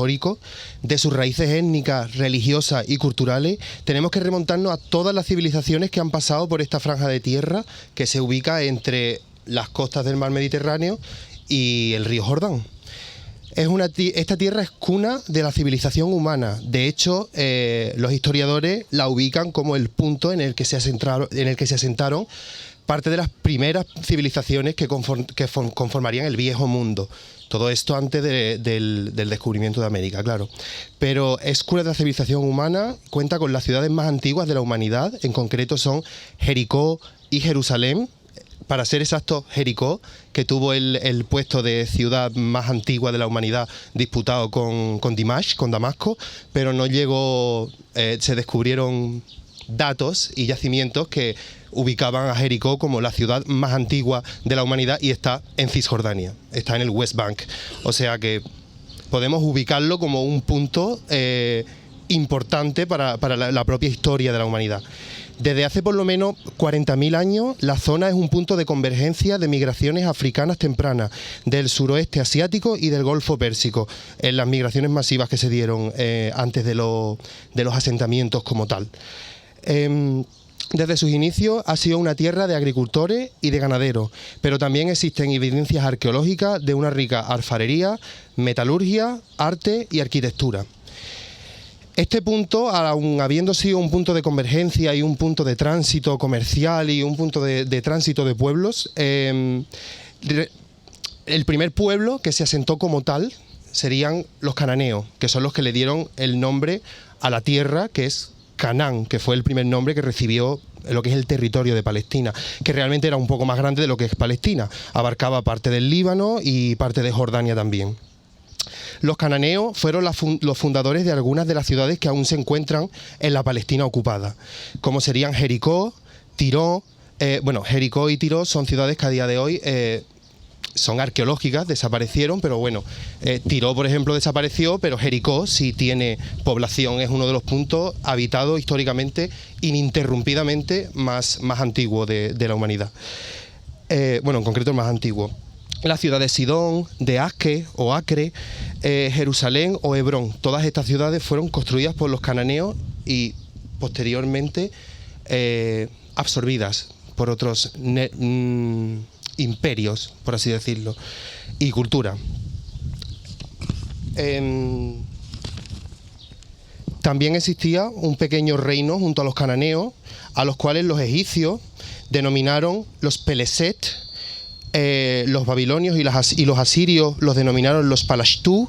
histórico, de sus raíces étnicas, religiosas y culturales, tenemos que remontarnos a todas las civilizaciones que han pasado por esta franja de tierra que se ubica entre las costas del mar Mediterráneo y el río Jordán. Esta tierra es cuna de la civilización humana. De hecho, los historiadores la ubican como el punto en el que se asentaron parte de las primeras civilizaciones que conformarían el viejo mundo. Todo esto antes del descubrimiento de América, claro. Pero es cuna de la civilización humana, cuenta con las ciudades más antiguas de la humanidad, en concreto son Jericó y Jerusalén. Para ser exacto, Jericó, que tuvo el puesto de ciudad más antigua de la humanidad disputado con Damasco, pero no llegó, se descubrieron datos y yacimientos que ubicaban a Jericó como la ciudad más antigua de la humanidad y está en Cisjordania, está en el West Bank. O sea que podemos ubicarlo como un punto importante para la propia historia de la humanidad. Desde hace por lo menos 40.000 años, la zona es un punto de convergencia de migraciones africanas tempranas del suroeste asiático y del Golfo Pérsico, en las migraciones masivas que se dieron antes de los asentamientos como tal. Desde sus inicios ha sido una tierra de agricultores y de ganaderos, pero también existen evidencias arqueológicas de una rica alfarería, metalurgia, arte y arquitectura. Este punto, aun habiendo sido un punto de convergencia y un punto de tránsito comercial y un punto de tránsito de pueblos, el primer pueblo que se asentó como tal serían los cananeos, que son los que le dieron el nombre a la tierra, que es Canaán, que fue el primer nombre que recibió lo que es el territorio de Palestina, que realmente era un poco más grande de lo que es Palestina, abarcaba parte del Líbano y parte de Jordania también. Los cananeos fueron los fundadores de algunas de las ciudades que aún se encuentran en la Palestina ocupada, como serían Jericó, Tiro. Jericó y Tiro son ciudades que a día de hoy son arqueológicas, desaparecieron, pero bueno, Tiro, por ejemplo, desapareció, pero Jericó sí tiene población, es uno de los puntos habitados históricamente, ininterrumpidamente más antiguo de la humanidad. En concreto el más antiguo. Las ciudades de Sidón, de Asque o Acre, Jerusalén o Hebrón. Todas estas ciudades fueron construidas por los cananeos y posteriormente absorbidas por otros imperios, por así decirlo, y cultura. También existía un pequeño reino junto a los cananeos, a los cuales los egipcios denominaron los Peleset. Los babilonios y los asirios los denominaron los Palashtu,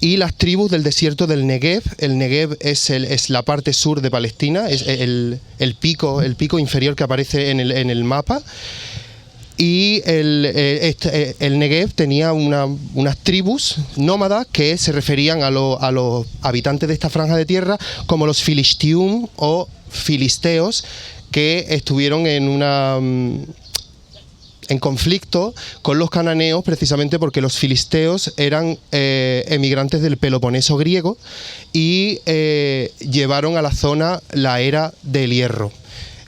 y las tribus del desierto del Negev. El Negev es la parte sur de Palestina, es el pico inferior que aparece en el mapa. Y el Negev tenía unas tribus nómadas que se referían a los habitantes de esta franja de tierra como los Filistium o filisteos, que estuvieron en conflicto con los cananeos precisamente porque los filisteos eran emigrantes del Peloponeso griego y llevaron a la zona la era del hierro.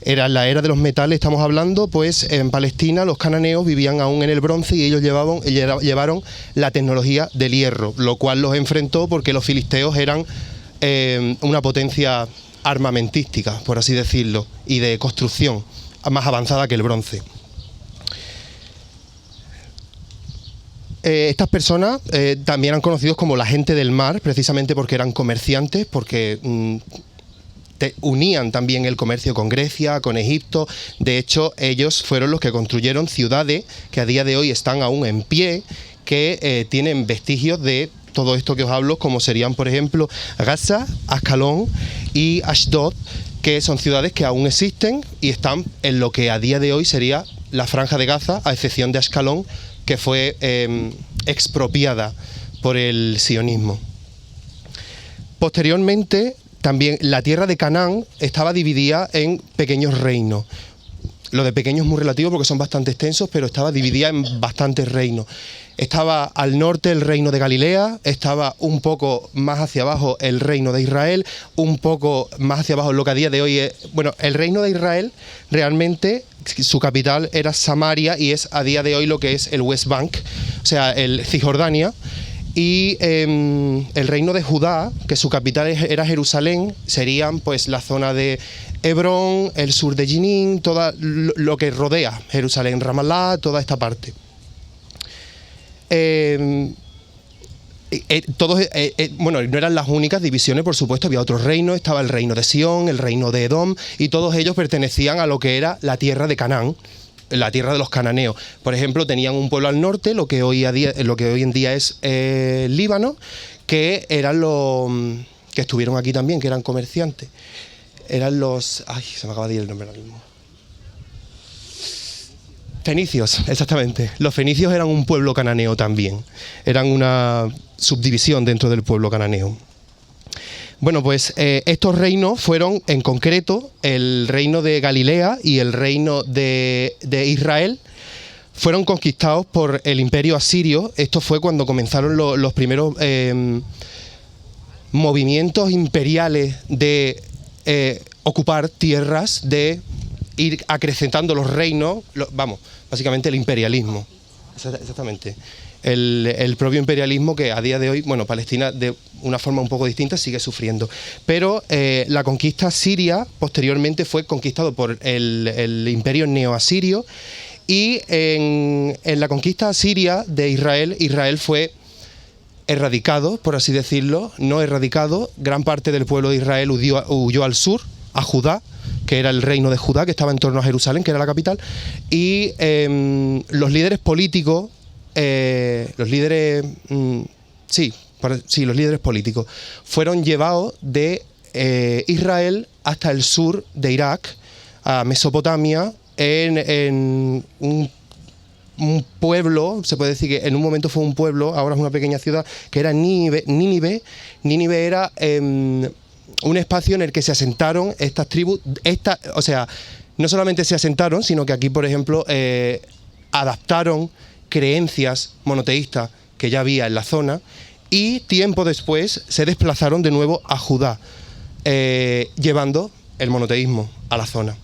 Era la era de los metales, estamos hablando, pues en Palestina los cananeos vivían aún en el bronce y ellos llevaron la tecnología del hierro, lo cual los enfrentó porque los filisteos eran una potencia armamentística, por así decirlo, y de construcción más avanzada que el bronce. Estas personas también eran conocidos como la gente del mar, precisamente porque eran comerciantes, porque unían también el comercio con Grecia, con Egipto. De hecho, ellos fueron los que construyeron ciudades que a día de hoy están aún en pie, que tienen vestigios de todo esto que os hablo, como serían, por ejemplo, Gaza, Ascalón y Ashdod, que son ciudades que aún existen y están en lo que a día de hoy sería la Franja de Gaza, a excepción de Ascalón, que fue expropiada por el sionismo. Posteriormente, también la tierra de Canaán estaba dividida en pequeños reinos. Lo de pequeño es muy relativo porque son bastante extensos, pero estaba dividida en bastantes reinos. Estaba al norte el reino de Galilea, estaba un poco más hacia abajo el reino de Israel, un poco más hacia abajo lo que a día de hoy es... Bueno, el reino de Israel realmente su capital era Samaria y es a día de hoy lo que es el West Bank, o sea, el Cisjordania, y el reino de Judá, que su capital era Jerusalén, serían pues la zona de Hebrón, el sur de Jenin, todo lo que rodea Jerusalén, Ramallah, toda esta parte. Bueno, no eran las únicas divisiones, por supuesto, había otros reinos, estaba el reino de Sión, el reino de Edom, y todos ellos pertenecían a lo que era la tierra de Canaán, la tierra de los cananeos. Por ejemplo, tenían un pueblo al norte, lo que hoy en día es Líbano, que eran los que estuvieron aquí también, que eran comerciantes. Eran los... Ay, se me acaba de ir el nombre ahora mismo. Fenicios, exactamente. Los fenicios eran un pueblo cananeo también. Eran una subdivisión dentro del pueblo cananeo. Bueno, pues estos reinos fueron, en concreto, el reino de Galilea y el reino de Israel, fueron conquistados por el imperio asirio. Esto fue cuando comenzaron los primeros movimientos imperiales de ocupar tierras, de ir acrecentando los reinos, básicamente el imperialismo. Exactamente. El propio imperialismo que a día de hoy, bueno, Palestina de una forma un poco distinta sigue sufriendo. Pero la conquista siria posteriormente fue conquistado por el imperio neoasirio, y en la conquista siria de Israel, Israel fue erradicado, por así decirlo, no erradicado. Gran parte del pueblo de Israel huyó al sur, a Judá, que era el reino de Judá, que estaba en torno a Jerusalén, que era la capital, y los líderes políticos, los líderes políticos fueron llevados de Israel hasta el sur de Irak, a Mesopotamia, en un pueblo, se puede decir que en un momento fue un pueblo, ahora es una pequeña ciudad, que era Nínive. Nínive era un espacio en el que se asentaron estas tribus, o sea, no solamente se asentaron, sino que aquí, por ejemplo, adaptaron creencias monoteístas que ya había en la zona, y tiempo después se desplazaron de nuevo a Judá, llevando el monoteísmo a la zona.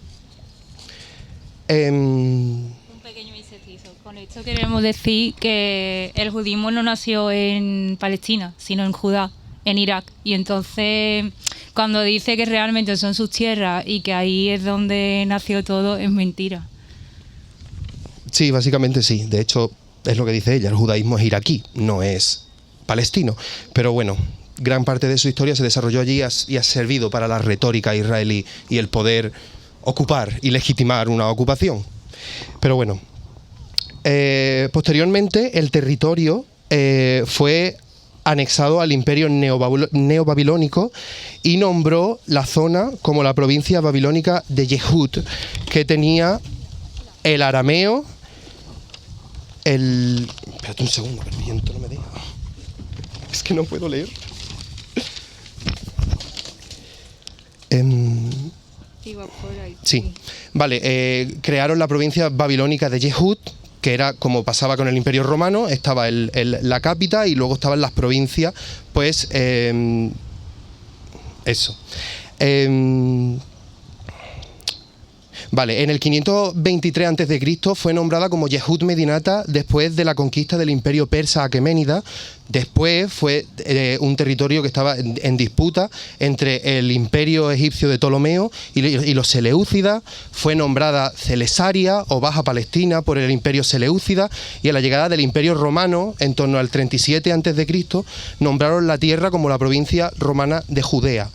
Un pequeño inciso. Con esto queremos decir que el judismo no nació en Palestina, sino en Judá, en Irak. Y entonces, cuando dice que realmente son sus tierras y que ahí es donde nació todo, es mentira. Sí, básicamente sí. De hecho, es lo que dice ella. El judaísmo es iraquí, no es palestino. Pero bueno, gran parte de su historia se desarrolló allí y ha servido para la retórica israelí y el poder ocupar y legitimar una ocupación. Pero bueno, posteriormente el territorio fue anexado al imperio neobabilónico y nombró la zona como la provincia babilónica de Yehud, que tenía el arameo, Espérate un segundo, que el viento no me deja. Es que no puedo leer. Sí, vale, crearon la provincia babilónica de Yehud, que era como pasaba con el Imperio Romano, estaba la capital y luego estaban las provincias, pues eso. Vale, en el 523 a.C. fue nombrada como Yehud Medinata después de la conquista del Imperio Persa Aqueménida. Después fue un territorio que estaba en disputa entre el Imperio Egipcio de Ptolomeo y los Seleucidas. Fue nombrada Celesaria o Baja Palestina por el Imperio Seleucida, y a la llegada del Imperio Romano, en torno al 37 a.C., nombraron la tierra como la provincia romana de Judea.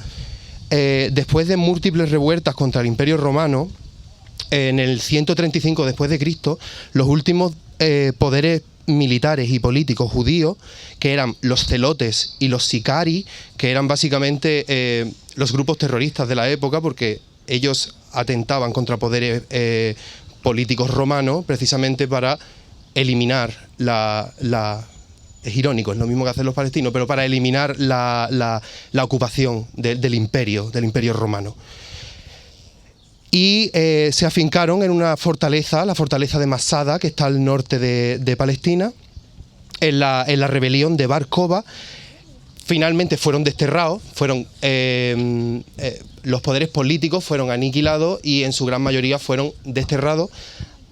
Después de múltiples revueltas contra el Imperio Romano, en el 135 después de Cristo, los últimos poderes militares y políticos judíos, que eran los celotes y los sicari, que eran básicamente los grupos terroristas de la época, porque ellos atentaban contra poderes políticos romanos precisamente para eliminar es irónico, es lo mismo que hacen los palestinos, pero para eliminar la ocupación del imperio romano. Y se afincaron en una fortaleza, la fortaleza de Masada, que está al norte de Palestina, en la rebelión de Bar Kokhba. Finalmente fueron desterrados, los poderes políticos fueron aniquilados y en su gran mayoría fueron desterrados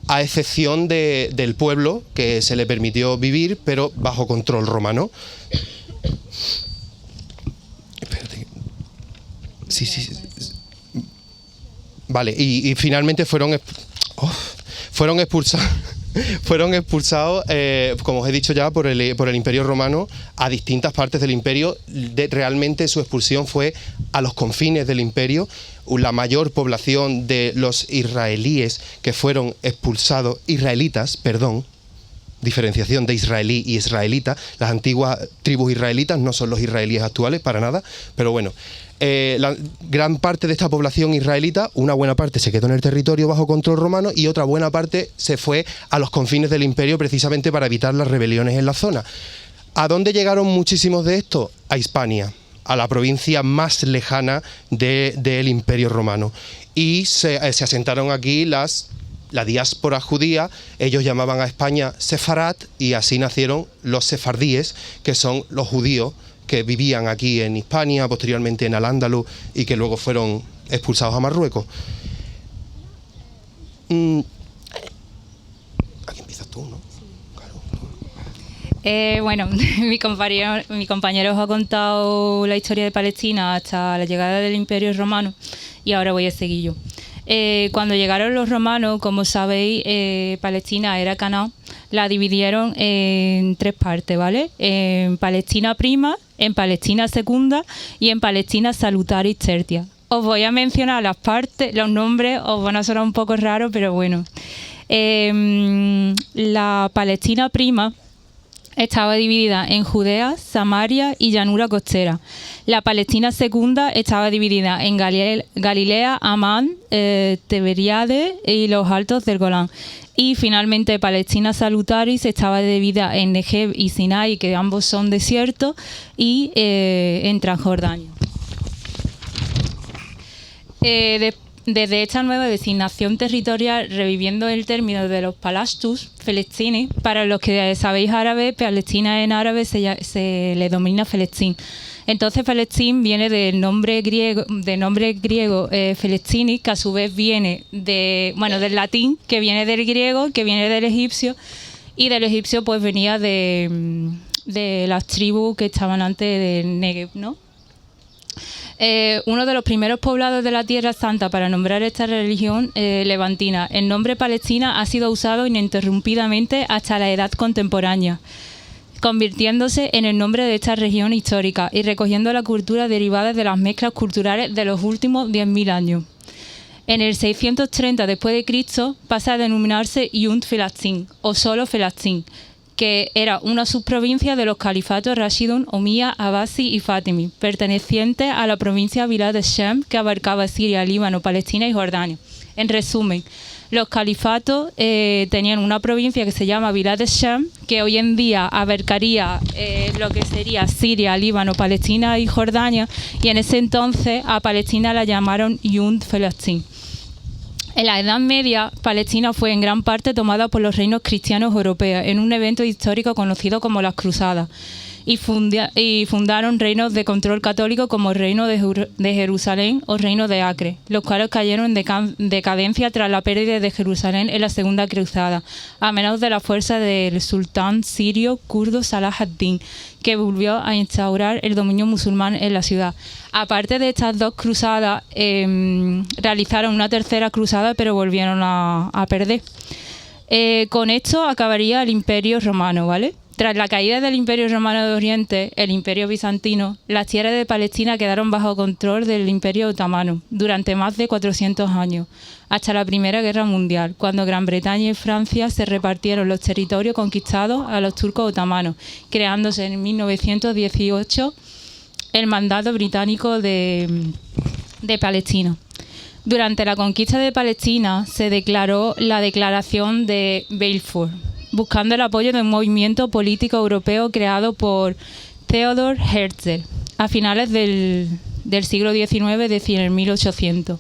a excepción del pueblo, que se le permitió vivir, pero bajo control romano. Espérate. Sí. Vale, y finalmente fueron expulsados. Fueron expulsados, como os he dicho ya, por el Imperio Romano a distintas partes del Imperio. Realmente su expulsión fue a los confines del Imperio. La mayor población de los israelíes que fueron expulsados, diferenciación de israelí y israelita. Las antiguas tribus israelitas no son los israelíes actuales, para nada, pero bueno. La gran parte de esta población israelita, una buena parte se quedó en el territorio bajo control romano y otra buena parte se fue a los confines del imperio precisamente para evitar las rebeliones en la zona. ¿A dónde llegaron muchísimos de estos? A Hispania, a la provincia más lejana del imperio romano. Y se asentaron aquí la diáspora judía. Ellos llamaban a España Sefarat y así nacieron los sefardíes, que son los judíos que vivían aquí en Hispania, posteriormente en Al-Ándalus y que luego fueron expulsados a Marruecos. Aquí empiezas tú, ¿no? Claro. Bueno, mi compañero os ha contado la historia de Palestina hasta la llegada del Imperio Romano y ahora voy a seguir yo. Cuando llegaron los romanos, como sabéis, Palestina era Canaán, la dividieron en tres partes, ¿vale? En Palestina Prima, en Palestina Secunda y en Palestina Salutaris Tertia. Os voy a mencionar las partes, los nombres, os van a sonar un poco raros, pero bueno. La Palestina Prima estaba dividida en Judea, Samaria y llanura costera. La Palestina Secunda estaba dividida en Galilea, Amán, Tiberíades y los altos del Golán. Y finalmente Palestina Salutaris estaba dividida en Negev y Sinai, que ambos son desiertos, y en Transjordania. Desde esta nueva designación territorial, reviviendo el término de los Palastus, Felestini, para los que sabéis árabe, Palestina en árabe se le domina Felestín. Entonces Felestín viene del nombre griego Felestini, que a su vez viene del latín, que viene del griego, que viene del egipcio, y del egipcio pues venía de las tribus que estaban antes del Negev, ¿no? Uno de los primeros poblados de la Tierra Santa para nombrar esta religión levantina. El nombre Palestina ha sido usado ininterrumpidamente hasta la edad contemporánea, convirtiéndose en el nombre de esta región histórica y recogiendo la cultura derivada de las mezclas culturales de los últimos 10.000 años. En el 630 después de Cristo pasa a denominarse Yunt Felastín o solo Felastín, que era una subprovincia de los califatos Rashidun, Omía, Abbasi y Fátimi, perteneciente a la provincia Bilad Shem, que abarcaba Siria, Líbano, Palestina y Jordania. En resumen, los califatos tenían una provincia que se llama Bilad Shem, que hoy en día abarcaría lo que sería Siria, Líbano, Palestina y Jordania, y en ese entonces a Palestina la llamaron Yunt Felastín. En la Edad Media, Palestina fue en gran parte tomada por los reinos cristianos europeos en un evento histórico conocido como las Cruzadas y fundaron reinos de control católico como el Reino de Jerusalén o Reino de Acre, los cuales cayeron en decadencia tras la pérdida de Jerusalén en la Segunda Cruzada, a menos de la fuerza del sultán sirio kurdo Salah ad-Din, que volvió a instaurar el dominio musulmán en la ciudad. Aparte de estas dos cruzadas, realizaron una tercera cruzada, pero volvieron a perder. Con esto acabaría el Imperio Romano, ¿vale? Tras la caída del Imperio Romano de Oriente, el Imperio Bizantino, las tierras de Palestina quedaron bajo control del Imperio Otomano durante más de 400 años, hasta la Primera Guerra Mundial, cuando Gran Bretaña y Francia se repartieron los territorios conquistados a los turcos otomanos, creándose en 1918 el Mandato Británico de Palestina. Durante la conquista de Palestina se declaró la Declaración de Balfour, buscando el apoyo de un movimiento político europeo creado por Theodor Herzl a finales del siglo XIX, es decir, en 1800.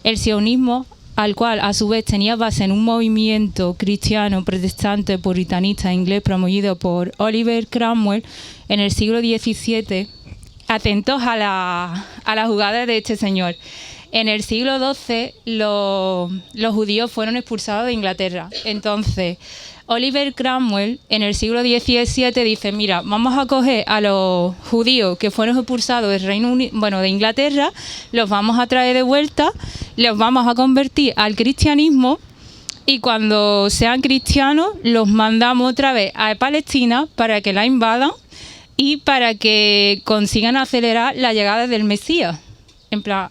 El sionismo, al cual a su vez tenía base en un movimiento cristiano protestante puritanista inglés promovido por Oliver Cromwell en el siglo XVII, atentos a la jugada de este señor. En el siglo XII los judíos fueron expulsados de Inglaterra. Entonces, Oliver Cromwell en el siglo XVII dice, mira, vamos a coger a los judíos que fueron expulsados del de Inglaterra, los vamos a traer de vuelta, los vamos a convertir al cristianismo y cuando sean cristianos los mandamos otra vez a Palestina para que la invadan y para que consigan acelerar la llegada del Mesías, en plan,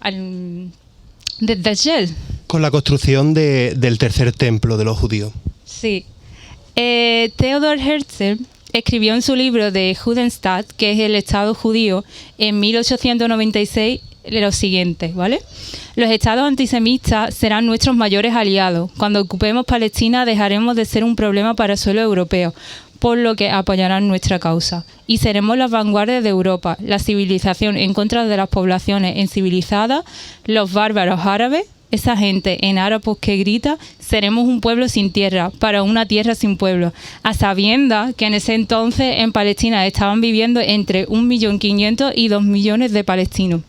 de Dajjal. Con la construcción del tercer templo de los judíos. Sí. Theodor Herzl escribió en su libro de Judenstaat, que es el Estado judío, en 1896 lo siguiente, ¿vale? Los estados antisemitas serán nuestros mayores aliados. Cuando ocupemos Palestina dejaremos de ser un problema para el suelo europeo, por lo que apoyarán nuestra causa. Y seremos las vanguardias de Europa, la civilización en contra de las poblaciones incivilizadas, los bárbaros árabes, esa gente en árabes que grita, seremos un pueblo sin tierra, para una tierra sin pueblo, a sabiendas que en ese entonces en Palestina estaban viviendo entre 1.500.000 y 2 millones de palestinos.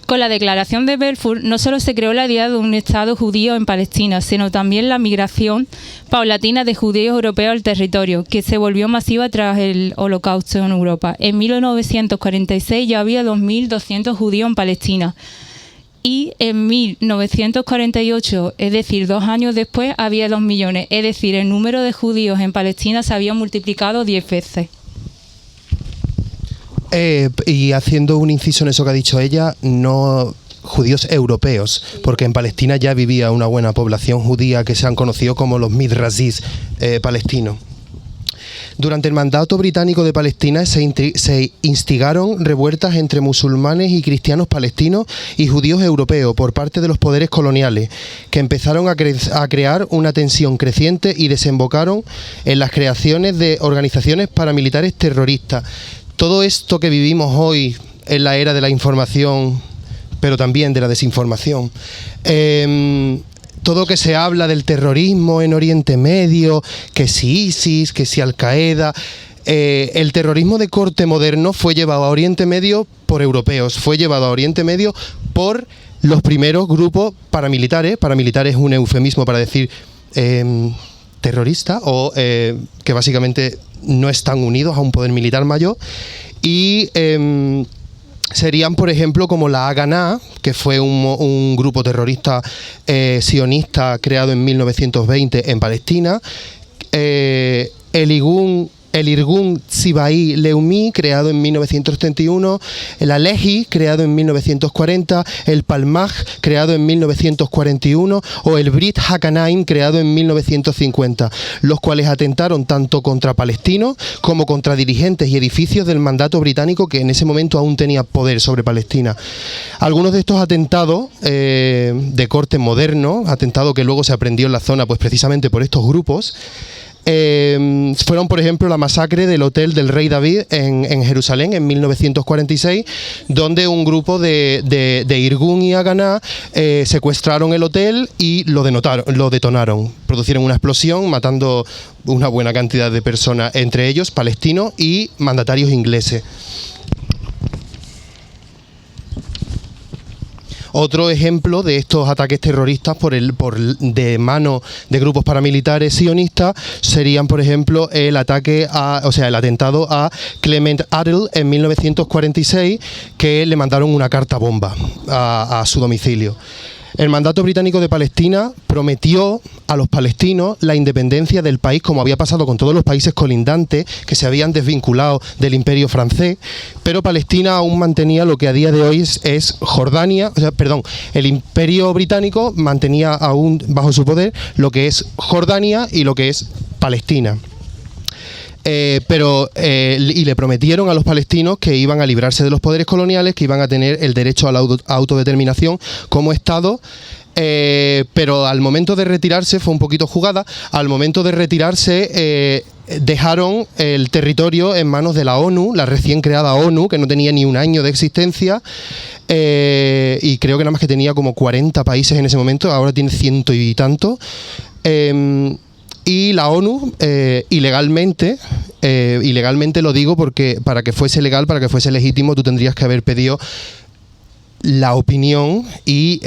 Con la declaración de Balfour no solo se creó la idea de un Estado judío en Palestina, sino también la migración paulatina de judíos europeos al territorio, que se volvió masiva tras el Holocausto en Europa. En 1946 ya había 2.200 judíos en Palestina. Y en 1948, es decir, 2 años después, había 2 millones. Es decir, el número de judíos en Palestina se había multiplicado 10 veces. Y haciendo un inciso en eso que ha dicho ella, no judíos europeos, porque en Palestina ya vivía una buena población judía que se han conocido como los Midrazis palestinos. Durante el mandato británico de Palestina se instigaron revueltas entre musulmanes y cristianos palestinos y judíos europeos por parte de los poderes coloniales, que empezaron a crear una tensión creciente y desembocaron en las creaciones de organizaciones paramilitares terroristas. Todo esto que vivimos hoy en la era de la información, pero también de la desinformación, todo que se habla del terrorismo en Oriente Medio, que si ISIS, que si Al-Qaeda, el terrorismo de corte moderno fue llevado a Oriente Medio por europeos, fue llevado a Oriente Medio por los primeros grupos paramilitares. Paramilitar es un eufemismo para decir terrorista, o que básicamente no están unidos a un poder militar mayor, y serían, por ejemplo, como la Haganah, que fue un grupo terrorista sionista creado en 1920 en Palestina, el Irgun Tzibai Leumi, creado en 1931, el Alehi, creado en 1940, el Palmaj, creado en 1941, o el Brit Hakanaim, creado en 1950, los cuales atentaron tanto contra palestinos como contra dirigentes y edificios del mandato británico, que en ese momento aún tenía poder sobre Palestina. Algunos de estos atentados de corte moderno, atentados que luego se aprendió en la zona pues precisamente por estos grupos, fueron, por ejemplo, la masacre del Hotel del Rey David en Jerusalén en 1946, donde un grupo de Irgun y Haganah secuestraron el hotel y lo detonaron. Producieron una explosión, matando una buena cantidad de personas, entre ellos palestinos y mandatarios ingleses. Otro ejemplo de estos ataques terroristas de mano de grupos paramilitares sionistas serían, por ejemplo, el atentado a Clement Adel en 1946, que le mandaron una carta bomba a su domicilio. El mandato británico de Palestina prometió a los palestinos la independencia del país, como había pasado con todos los países colindantes que se habían desvinculado del Imperio francés, pero Palestina aún mantenía lo que a día de hoy es Jordania, el Imperio británico mantenía aún bajo su poder lo que es Jordania y lo que es Palestina. Y le prometieron a los palestinos que iban a librarse de los poderes coloniales, que iban a tener el derecho a la autodeterminación como Estado, pero al momento de retirarse, fue un poquito jugada, al momento de retirarse dejaron el territorio en manos de la ONU, la recién creada ONU, que no tenía ni un año de existencia, y creo que nada más que tenía como 40 países en ese momento, ahora tiene 100 y tantos. Y la ONU, ilegalmente lo digo porque para que fuese legal, para que fuese legítimo, tú tendrías que haber pedido la opinión y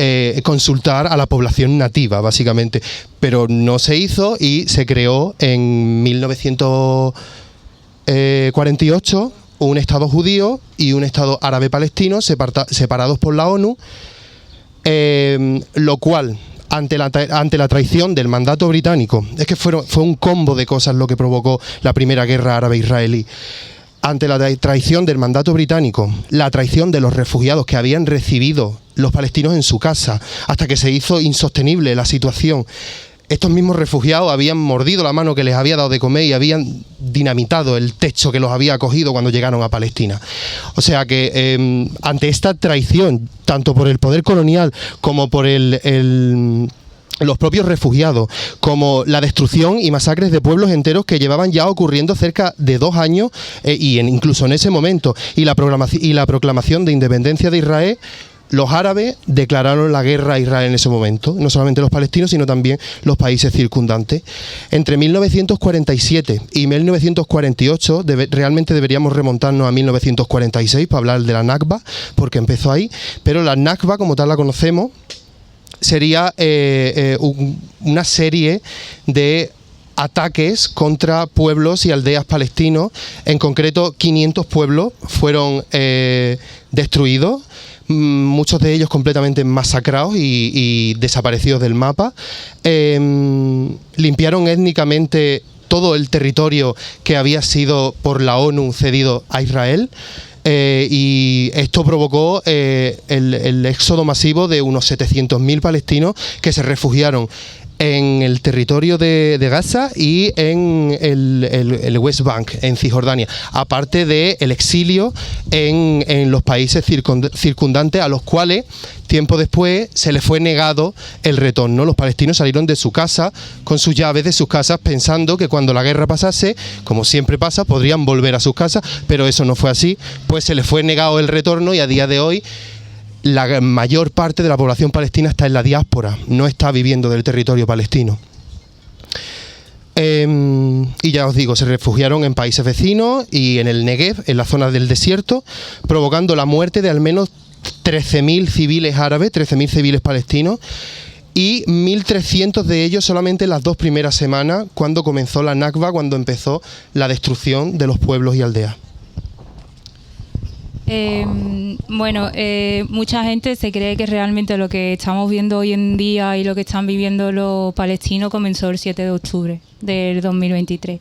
consultar a la población nativa, básicamente. Pero no se hizo y se creó en 1948 un Estado judío y un Estado árabe palestino separados por la ONU, lo cual, ante la traición del mandato británico, es que fue un combo de cosas lo que provocó la primera guerra árabe-israelí. Ante la traición del mandato británico, la traición de los refugiados que habían recibido los palestinos en su casa, hasta que se hizo insostenible la situación. Estos mismos refugiados habían mordido la mano que les había dado de comer y habían dinamitado el techo que los había acogido cuando llegaron a Palestina. O sea que ante esta traición, tanto por el poder colonial como por los propios refugiados, como la destrucción y masacres de pueblos enteros que llevaban ya ocurriendo cerca de 2 años, incluso en ese momento, y la proclamación de independencia de Israel, los árabes declararon la guerra a Israel en ese momento, no solamente los palestinos, sino también los países circundantes. Entre 1947 y 1948, realmente deberíamos remontarnos a 1946 para hablar de la Nakba, porque empezó ahí, pero la Nakba, como tal la conocemos, sería una serie de ataques contra pueblos y aldeas palestinos. En concreto, 500 pueblos fueron destruidos, muchos de ellos completamente masacrados y desaparecidos del mapa. Limpiaron étnicamente todo el territorio que había sido por la ONU cedido a Israel. Y esto provocó el éxodo masivo de unos 700.000 palestinos que se refugiaron en el territorio de Gaza y en el West Bank, en Cisjordania, aparte del exilio en los países circundantes, a los cuales tiempo después se les fue negado el retorno. Los palestinos salieron de su casa con sus llaves de sus casas pensando que cuando la guerra pasase, como siempre pasa, podrían volver a sus casas, pero eso no fue así, pues se les fue negado el retorno y a día de hoy la mayor parte de la población palestina está en la diáspora, no está viviendo del territorio palestino. Y ya os digo, se refugiaron en países vecinos y en el Negev, en la zona del desierto, provocando la muerte de al menos 13.000 civiles árabes, 13.000 civiles palestinos, y 1.300 de ellos solamente en las 2 primeras semanas, cuando comenzó la Nakba, cuando empezó la destrucción de los pueblos y aldeas. Mucha gente se cree que realmente lo que estamos viendo hoy en día y lo que están viviendo los palestinos comenzó el 7 de octubre del 2023.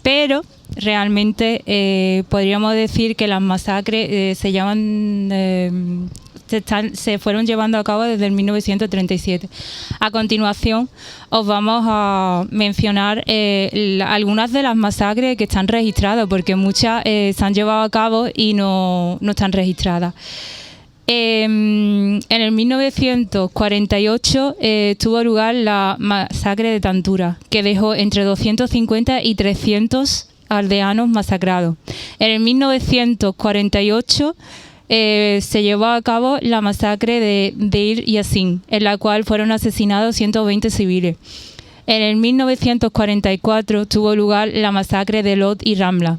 Pero realmente podríamos decir que las masacres se fueron llevando a cabo desde el 1937. A continuación os vamos a mencionar algunas de las masacres que están registradas, porque muchas se han llevado a cabo y no están registradas. En el 1948 tuvo lugar la masacre de Tantura, que dejó entre 250 y 300 aldeanos masacrados. En el 1948 se llevó a cabo la masacre de Deir Yassin, en la cual fueron asesinados 120 civiles. En el 1944 tuvo lugar la masacre de Lod y Ramla,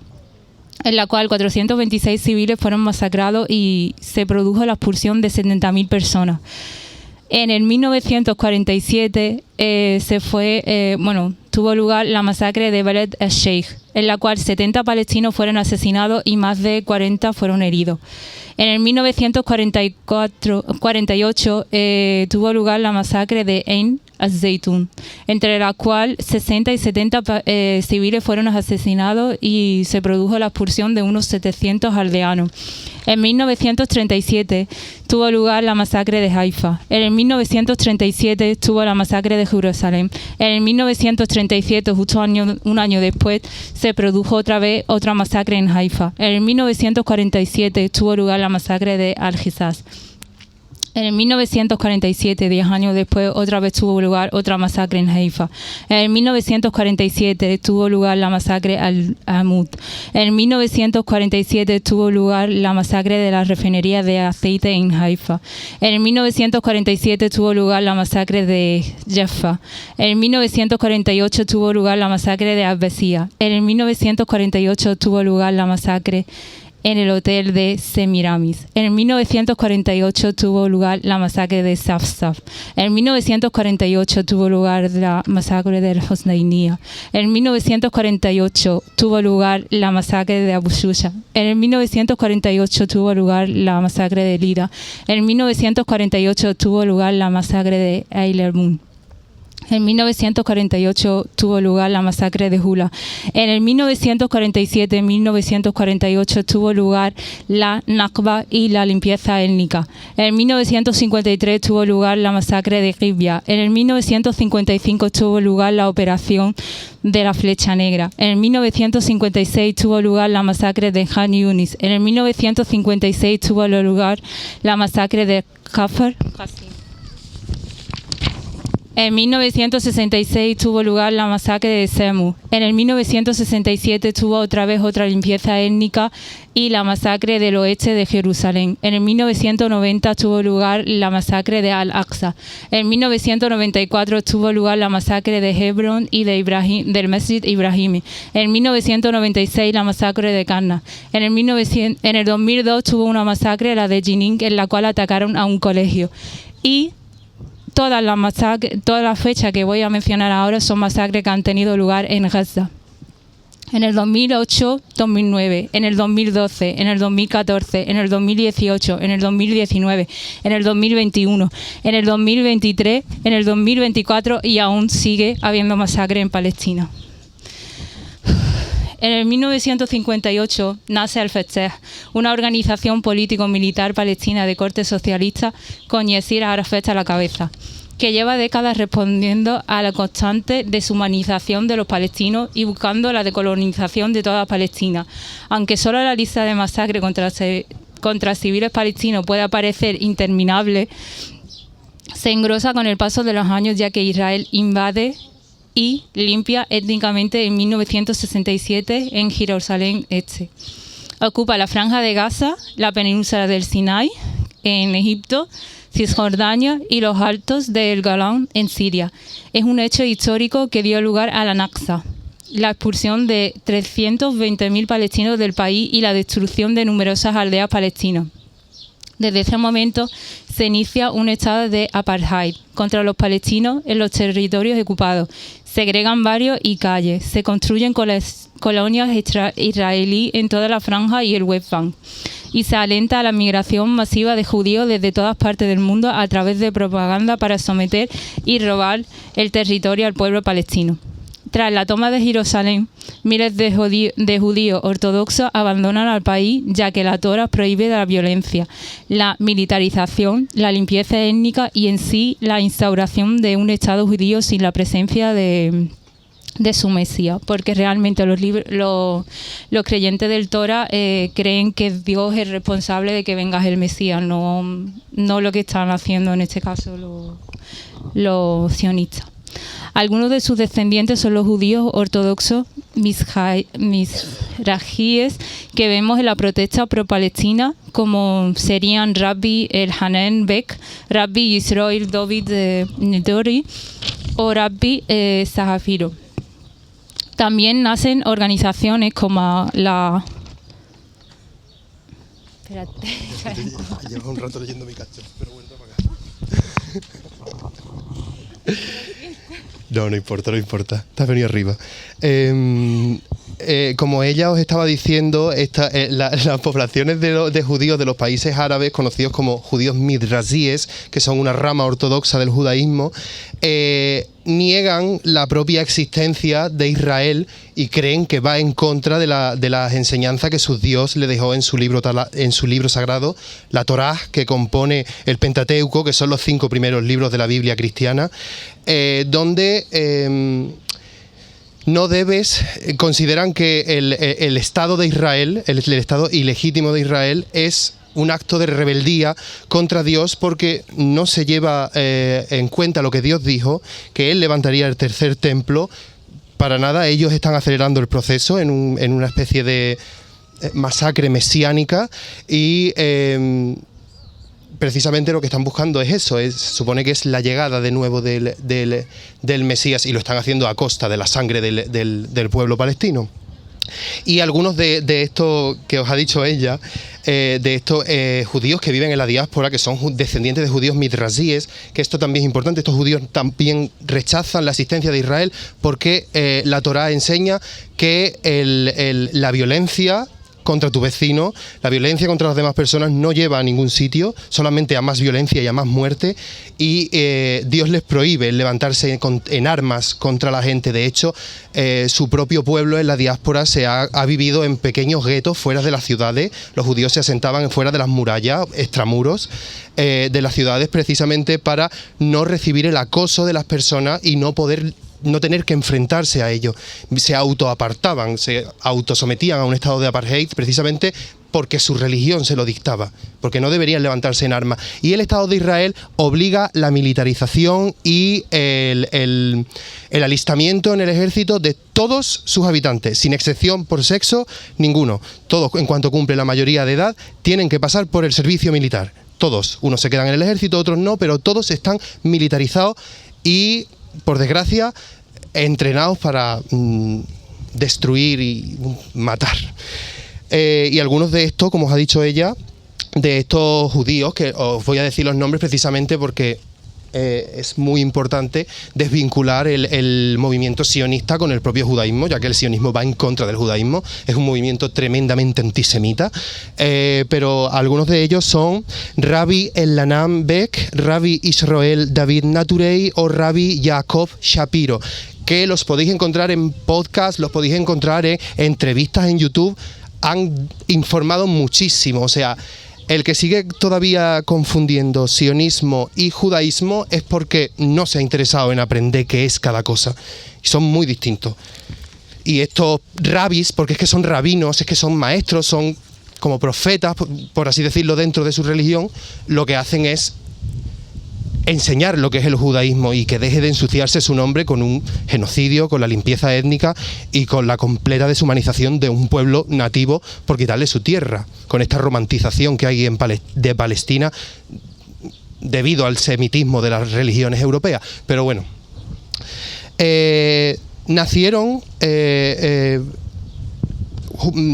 en la cual 426 civiles fueron masacrados y se produjo la expulsión de 70.000 personas. En el 1947 tuvo lugar la masacre de Beled el-Sheikh, en la cual 70 palestinos fueron asesinados y más de 40 fueron heridos. En el 1948 tuvo lugar la masacre de Ain al-Zaytun, entre la cual 60 y 70 civiles fueron asesinados y se produjo la expulsión de unos 700 aldeanos. En 1937 tuvo lugar la masacre de Haifa. En el 1937 tuvo la masacre de Jerusalén. En el 1937, justo un año después, se produjo otra vez otra masacre en Haifa. En el 1947 tuvo lugar la masacre de Al-Hizaz. En el 1947, 10 años después, otra vez tuvo lugar otra masacre en Haifa. En el 1947 tuvo lugar la masacre al-Amud. En el 1947 tuvo lugar la masacre de la refinería de aceite en Haifa. En el 1947 tuvo lugar la masacre de Jaffa. En el 1948 tuvo lugar la masacre de Abbasía. En el 1948 tuvo lugar la masacre en el hotel de Semiramis. En 1948 tuvo lugar la masacre de Safsaf. En 1948 tuvo lugar la masacre de Hosnainia. En 1948 tuvo lugar la masacre de Abu Shusha. En 1948 tuvo lugar la masacre de Lida. En 1948 tuvo lugar la masacre de Eilermun. En 1948 tuvo lugar la masacre de Hula. En el 1947-1948 tuvo lugar la Nakba y la limpieza étnica. En 1953 tuvo lugar la masacre de Libia. En el 1955 tuvo lugar la operación de la Flecha Negra. En 1956 tuvo lugar la masacre de Han Yunis. En el 1956 tuvo lugar la masacre de Kafr Qasim. En 1966 tuvo lugar la masacre de Semu. En el 1967 tuvo otra vez otra limpieza étnica y la masacre del oeste de Jerusalén. En el 1990 tuvo lugar la masacre de Al-Aqsa. En 1994 tuvo lugar la masacre de Hebrón y del Masjid Ibrahimi. En 1996 la masacre de Karna. En el 2002 tuvo una masacre, la de Jenin, en la cual atacaron a un colegio. Y todas las fechas que voy a mencionar ahora son masacres que han tenido lugar en Gaza. En el 2008, 2009, en el 2012, en el 2014, en el 2018, en el 2019, en el 2021, en el 2023, en el 2024 y aún sigue habiendo masacre en Palestina. En el 1958 nace Al-Fatah, una organización político-militar palestina de corte socialista con Yasser Arafat a la cabeza, que lleva décadas respondiendo a la constante deshumanización de los palestinos y buscando la decolonización de toda Palestina. Aunque solo la lista de masacres contra civiles palestinos puede parecer interminable, se engrosa con el paso de los años, ya que Israel invade y limpia étnicamente en 1967 en Jerusalén Este. Ocupa la Franja de Gaza, la península del Sinai en Egipto, Cisjordania y los altos del Golán en Siria. Es un hecho histórico que dio lugar a la Nakba, la expulsión de 320.000 palestinos del país y la destrucción de numerosas aldeas palestinas. Desde ese momento se inicia un estado de apartheid contra los palestinos en los territorios ocupados. Segregan barrios y calles, se construyen colonias israelíes en toda la franja y el West Bank, y se alenta la migración masiva de judíos desde todas partes del mundo a través de propaganda para someter y robar el territorio al pueblo palestino. Tras la toma de Jerusalén, miles de judíos ortodoxos abandonan al país, ya que la Torá prohíbe la violencia, la militarización, la limpieza étnica y en sí la instauración de un Estado judío sin la presencia de su Mesías, porque realmente los creyentes del Torá creen que Dios es responsable de que venga el Mesías, no lo que están haciendo en este caso los sionistas. Algunos de sus descendientes son los judíos ortodoxos mizrahíes que vemos en la protesta pro-palestina, como serían Rabbi Elhanan Beck, Rabbi Yisroel David Nedori o Rabbi Zahafiro. También nacen organizaciones como la... Espérate. Llevas un rato leyendo mi cacho, pero vuelta para acá. No importa. Te has venido arriba. Como ella os estaba diciendo, las poblaciones de judíos de los países árabes, conocidos como judíos midrasíes, que son una rama ortodoxa del judaísmo, niegan la propia existencia de Israel y creen que va en contra de las enseñanzas que su Dios le dejó en su libro sagrado, la Torá, que compone el Pentateuco, que son los 5 primeros libros de la Biblia cristiana, donde consideran que el Estado de Israel, el Estado ilegítimo de Israel, es un acto de rebeldía contra Dios porque no se lleva en cuenta lo que Dios dijo, que Él levantaría el tercer templo. Para nada, ellos están acelerando el proceso en una especie de masacre mesiánica y precisamente lo que están buscando es eso, supone que es la llegada de nuevo del Mesías, y lo están haciendo a costa de la sangre del pueblo palestino. Y algunos de estos que os ha dicho ella, de estos judíos que viven en la diáspora, que son descendientes de judíos midrasíes, que esto también es importante, estos judíos también rechazan la existencia de Israel porque la Torá enseña que la violencia contra tu vecino, la violencia contra las demás personas no lleva a ningún sitio, solamente a más violencia y a más muerte, y Dios les prohíbe levantarse en armas contra la gente. De hecho, su propio pueblo en la diáspora ha vivido en pequeños guetos fuera de las ciudades. Los judíos se asentaban fuera de las murallas, extramuros de las ciudades, precisamente para no recibir el acoso de las personas y no tener que enfrentarse a ello. Se autoapartaban, se autosometían a un estado de apartheid precisamente porque su religión se lo dictaba, porque no deberían levantarse en armas. Y el Estado de Israel obliga la militarización y el alistamiento en el ejército de todos sus habitantes, sin excepción por sexo, ninguno. Todos, en cuanto cumple la mayoría de edad, tienen que pasar por el servicio militar. Todos. Unos se quedan en el ejército, otros no, pero todos están militarizados y, por desgracia, entrenados para destruir y matar. Y algunos de estos, como os ha dicho ella, de estos judíos, que os voy a decir los nombres precisamente porque es muy importante desvincular el movimiento sionista con el propio judaísmo, ya que el sionismo va en contra del judaísmo, es un movimiento tremendamente antisemita, pero algunos de ellos son Rabbi Elhanan Beck, Rabbi Israel David Naturei o Rabbi Jacob Shapiro, que los podéis encontrar en podcast, los podéis encontrar en entrevistas en YouTube. Han informado muchísimo, o sea, el que sigue todavía confundiendo sionismo y judaísmo es porque no se ha interesado en aprender qué es cada cosa. Son muy distintos. Y estos rabis, porque es que son rabinos, es que son maestros, son como profetas, por así decirlo, dentro de su religión, lo que hacen es enseñar lo que es el judaísmo y que deje de ensuciarse su nombre con un genocidio, con la limpieza étnica y con la completa deshumanización de un pueblo nativo por quitarle su tierra, con esta romantización que hay de Palestina debido al semitismo de las religiones europeas. Pero bueno, nacieron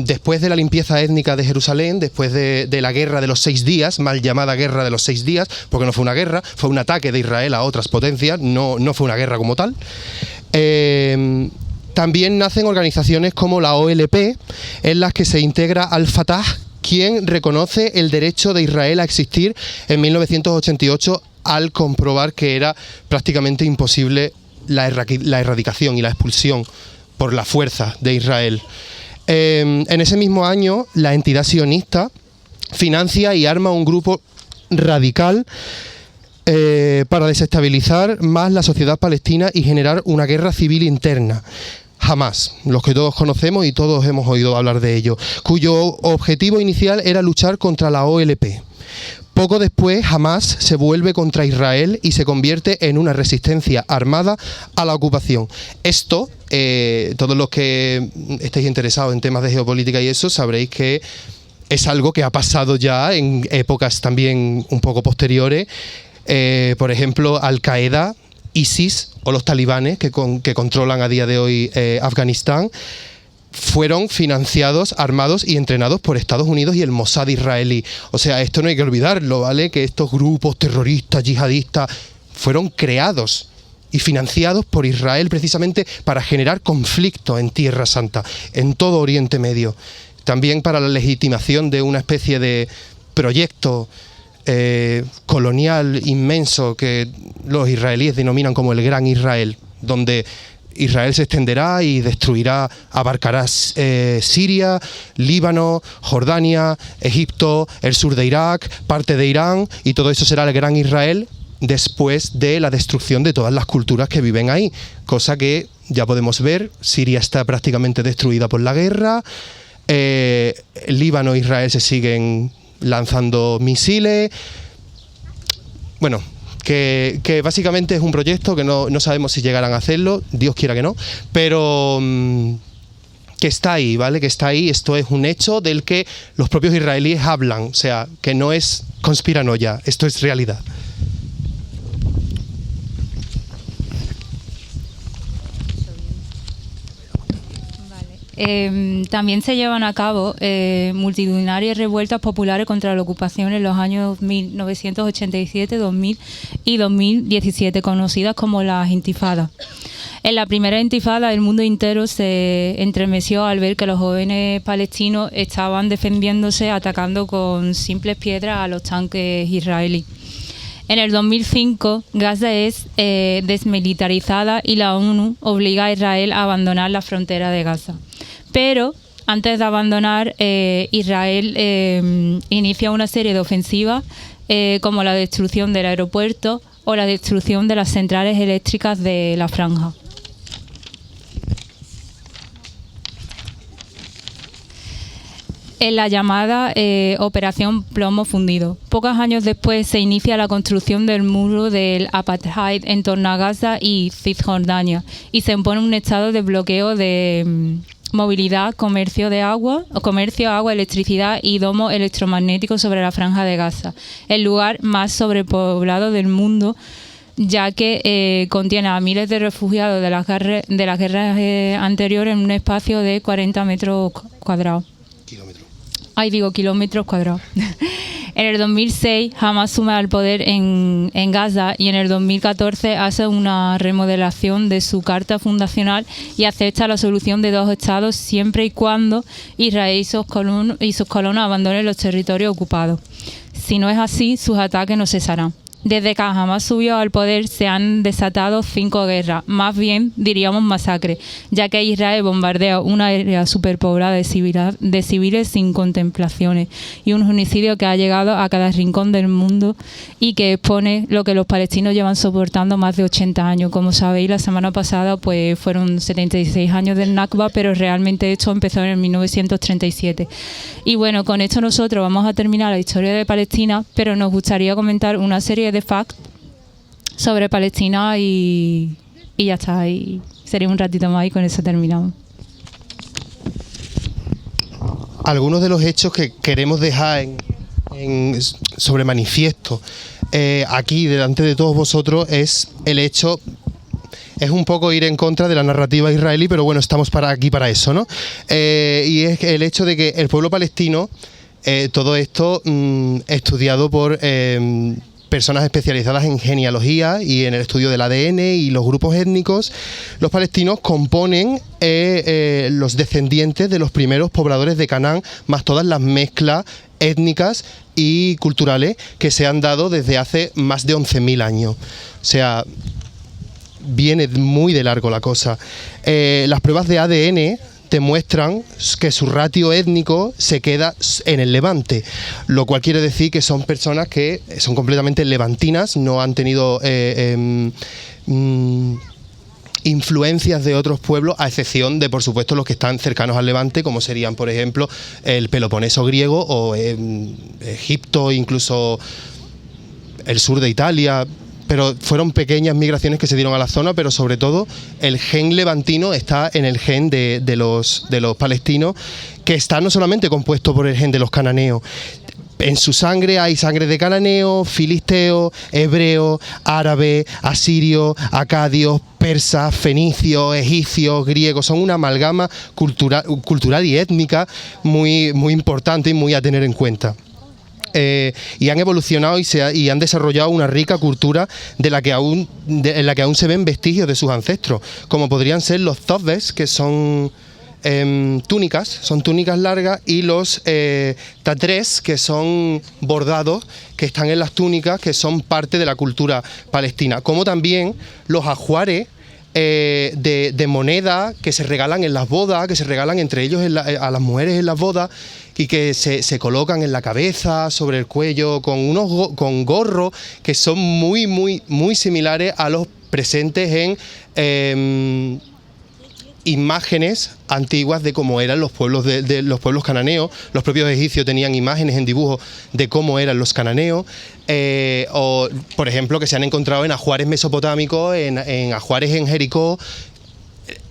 después de la limpieza étnica de Jerusalén, después de la guerra de los 6 días, mal llamada guerra de los 6 días, porque no fue una guerra, fue un ataque de Israel a otras potencias, no fue una guerra como tal. También nacen organizaciones como la OLP, en las que se integra Al-Fatah, quien reconoce el derecho de Israel a existir en 1988 al comprobar que era prácticamente imposible la erradicación y la expulsión por la fuerza de Israel. En ese mismo año, la entidad sionista financia y arma un grupo radical para desestabilizar más la sociedad palestina y generar una guerra civil interna. Hamás, los que todos conocemos y todos hemos oído hablar de ello, cuyo objetivo inicial era luchar contra la OLP. Poco después, Hamás se vuelve contra Israel y se convierte en una resistencia armada a la ocupación. Esto, todos los que estéis interesados en temas de geopolítica y eso, sabréis que es algo que ha pasado ya en épocas también un poco posteriores. Por ejemplo, Al-Qaeda, ISIS o los talibanes que controlan a día de hoy Afganistán, fueron financiados, armados y entrenados por Estados Unidos y el Mossad israelí. O sea, esto no hay que olvidarlo, ¿vale? Que estos grupos terroristas, yihadistas, fueron creados y financiados por Israel precisamente para generar conflicto en Tierra Santa, en todo Oriente Medio. También para la legitimación de una especie de proyecto colonial inmenso que los israelíes denominan como el Gran Israel, donde Israel se extenderá y destruirá, abarcará Siria, Líbano, Jordania, Egipto, el sur de Irak, parte de Irán, y todo eso será el Gran Israel después de la destrucción de todas las culturas que viven ahí, cosa que ya podemos ver. Siria está prácticamente destruida por la guerra, Líbano e Israel se siguen lanzando misiles. Bueno, que básicamente es un proyecto que no sabemos si llegarán a hacerlo, Dios quiera que no, pero que está ahí, ¿vale? Que está ahí, esto es un hecho del que los propios israelíes hablan, o sea, que no es conspiranoia, esto es realidad. Vale. También se llevan a cabo multitudinarias revueltas populares contra la ocupación en los años 1987, 2000 y 2017, conocidas como las intifadas. En la primera intifada el mundo entero se entremeció al ver que los jóvenes palestinos estaban defendiéndose atacando con simples piedras a los tanques israelíes. En el 2005, Gaza es desmilitarizada y la ONU obliga a Israel a abandonar la frontera de Gaza. Pero antes de abandonar, Israel inicia una serie de ofensivas como la destrucción del aeropuerto o la destrucción de las centrales eléctricas de la franja. En la llamada Operación Plomo Fundido. Pocos años después se inicia la construcción del muro del apartheid en torno a Gaza y Cisjordania y se impone un estado de bloqueo de movilidad, comercio, agua, electricidad y domo electromagnético sobre la franja de Gaza, el lugar más sobrepoblado del mundo, ya que contiene a miles de refugiados de las guerras anteriores en un espacio de 40 metros cuadrados. Kilómetros cuadrados. En el 2006, Hamas sube al poder en Gaza y en el 2014 hace una remodelación de su carta fundacional y acepta la solución de dos estados siempre y cuando Israel y sus colonos abandonen los territorios ocupados. Si no es así, sus ataques no cesarán. Desde que Hamas subió al poder se han desatado 5 guerras, más bien diríamos masacres, ya que Israel bombardea una área superpoblada de civiles sin contemplaciones y un genocidio que ha llegado a cada rincón del mundo y que expone lo que los palestinos llevan soportando más de 80 años. Como sabéis, la semana pasada pues fueron 76 años del Nakba, pero realmente esto empezó en el 1937. Y bueno, con esto nosotros vamos a terminar la historia de Palestina, pero nos gustaría comentar una serie de facts sobre Palestina y ya está, y sería un ratito más y con eso terminamos. Algunos de los hechos que queremos dejar sobre manifiesto aquí delante de todos vosotros es el hecho, es un poco ir en contra de la narrativa israelí, pero bueno, estamos aquí para eso, ¿no? Y es el hecho de que el pueblo palestino, todo esto estudiado por personas especializadas en genealogía y en el estudio del ADN y los grupos étnicos, los palestinos componen los descendientes de los primeros pobladores de Canaán, más todas las mezclas étnicas y culturales que se han dado desde hace más de 11.000 años. O sea, viene muy de largo la cosa. Las pruebas de ADN demuestran que su ratio étnico se queda en el Levante, lo cual quiere decir que son personas que son completamente levantinas, no han tenido influencias de otros pueblos, a excepción de, por supuesto, los que están cercanos al Levante, como serían, por ejemplo, el Peloponeso griego o Egipto, incluso el sur de Italia. Pero fueron pequeñas migraciones que se dieron a la zona, pero sobre todo el gen levantino está en el gen de los palestinos, que está no solamente compuesto por el gen de los cananeos. En su sangre hay sangre de cananeo, filisteo, hebreo, árabe, asirio, acadios, persas, fenicios, egipcios, griegos. Son una amalgama cultural y étnica muy, muy importante y muy a tener en cuenta. Y han evolucionado y han desarrollado una rica cultura en la que aún se ven vestigios de sus ancestros, como podrían ser los zobes, que son túnicas largas, y los tatres, que son bordados que están en las túnicas, que son parte de la cultura palestina, como también los ajuares de moneda que se regalan en las bodas, que se regalan entre ellos a las mujeres en las bodas, y que se colocan en la cabeza, sobre el cuello, con gorros que son muy, muy, muy similares a los presentes en imágenes antiguas de cómo eran los pueblos de los pueblos cananeos. Los propios egipcios tenían imágenes en dibujos de cómo eran los cananeos, o por ejemplo que se han encontrado en ajuares mesopotámicos, en ajuares en Jericó.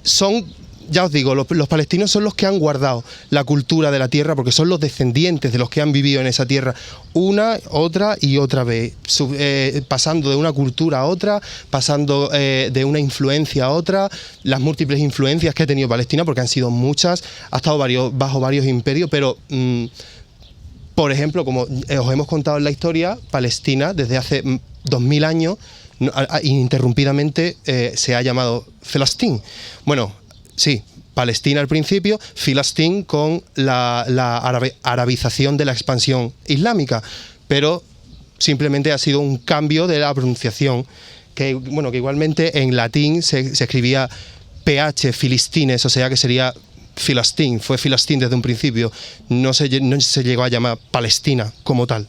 Son ya os digo, los palestinos son los que han guardado la cultura de la tierra porque son los descendientes de los que han vivido en esa tierra una, otra y otra vez, pasando de una cultura a otra, pasando de una influencia a otra, las múltiples influencias que ha tenido Palestina, porque han sido muchas, ha estado bajo varios imperios, pero por ejemplo, como os hemos contado en la historia, Palestina desde hace 2000 años ininterrumpidamente se ha llamado Filastín. Bueno, sí, Palestina al principio, Filastín con la arabización de la expansión islámica, pero simplemente ha sido un cambio de la pronunciación, que igualmente en latín se escribía PH Filistines, o sea que sería Filastín, fue Filastín desde un principio, no se llegó a llamar Palestina como tal.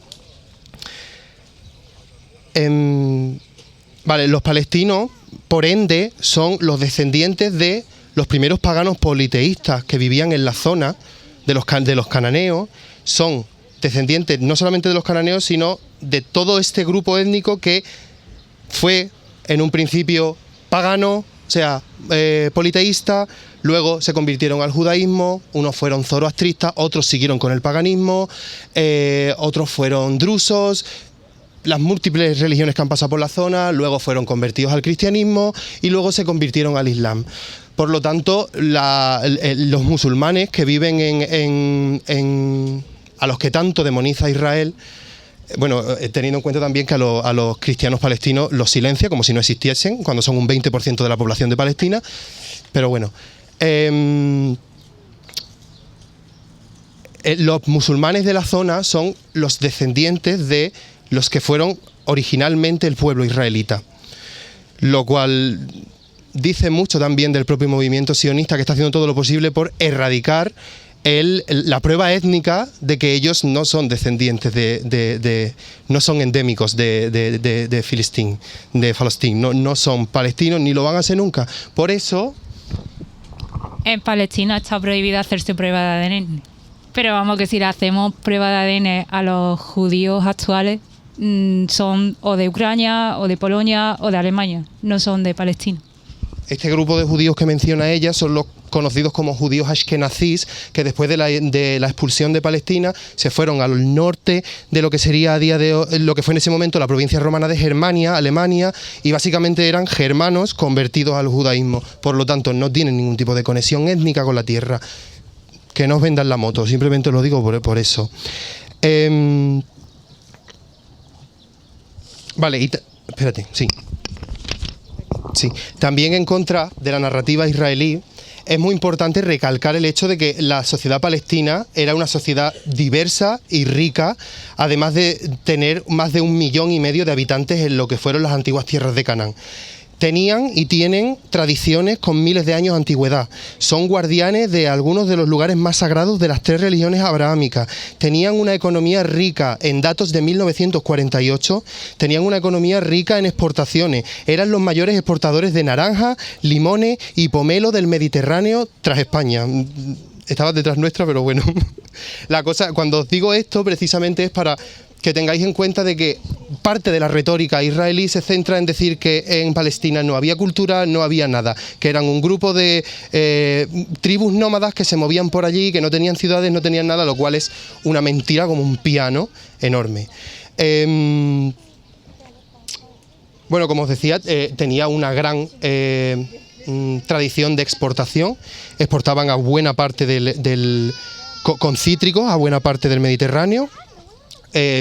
Los palestinos, por ende, son los descendientes de los primeros paganos politeístas que vivían en la zona de los cananeos. Son descendientes no solamente de los cananeos, sino de todo este grupo étnico que fue en un principio pagano, o sea, politeísta, luego se convirtieron al judaísmo, unos fueron zoroastristas, otros siguieron con el paganismo, otros fueron drusos, las múltiples religiones que han pasado por la zona, luego fueron convertidos al cristianismo y luego se convirtieron al islam. Por lo tanto, los musulmanes que viven a los que tanto demoniza Israel, teniendo en cuenta también que a los cristianos palestinos los silencia como si no existiesen, cuando son un 20% de la población de Palestina, pero bueno. Los musulmanes de la zona son los descendientes de los que fueron originalmente el pueblo israelita, lo cual dice mucho también del propio movimiento sionista, que está haciendo todo lo posible por erradicar la prueba étnica de que ellos no son descendientes no son endémicos de Filistín, no son palestinos ni lo van a ser nunca. Por eso en Palestina está prohibido hacerse prueba de ADN. Pero vamos, que si le hacemos prueba de ADN a los judíos actuales, son o de Ucrania, o de Polonia, o de Alemania, no son de Palestina. Este grupo de judíos que menciona ella son los conocidos como judíos ashkenazís, que después de la expulsión de Palestina se fueron al norte de lo que sería a día de hoy, lo que fue en ese momento la provincia romana de Germania, Alemania, y básicamente eran germanos convertidos al judaísmo. Por lo tanto, no tienen ningún tipo de conexión étnica con la tierra. Que no os vendan la moto, simplemente lo digo por eso. Espérate, sí. Sí, también en contra de la narrativa israelí, es muy importante recalcar el hecho de que la sociedad palestina era una sociedad diversa y rica, además de tener más de 1,5 millones de habitantes en lo que fueron las antiguas tierras de Canaán. Tenían y tienen tradiciones con miles de años de antigüedad. Son guardianes de algunos de los lugares más sagrados de las 3 religiones abrahámicas. Tenían una economía rica en datos de 1948. Tenían una economía rica en exportaciones. Eran los mayores exportadores de naranja, limones y pomelo del Mediterráneo tras España. Estaba detrás nuestra, pero bueno. La cosa, cuando os digo esto, precisamente es para que tengáis en cuenta de que parte de la retórica israelí se centra en decir que en Palestina no había cultura, no había nada, que eran un grupo de tribus nómadas que se movían por allí, que no tenían ciudades, no tenían nada, lo cual es una mentira como un piano enorme. Como os decía, tenía una gran tradición de exportación, exportaban a buena parte con cítricos a buena parte del Mediterráneo,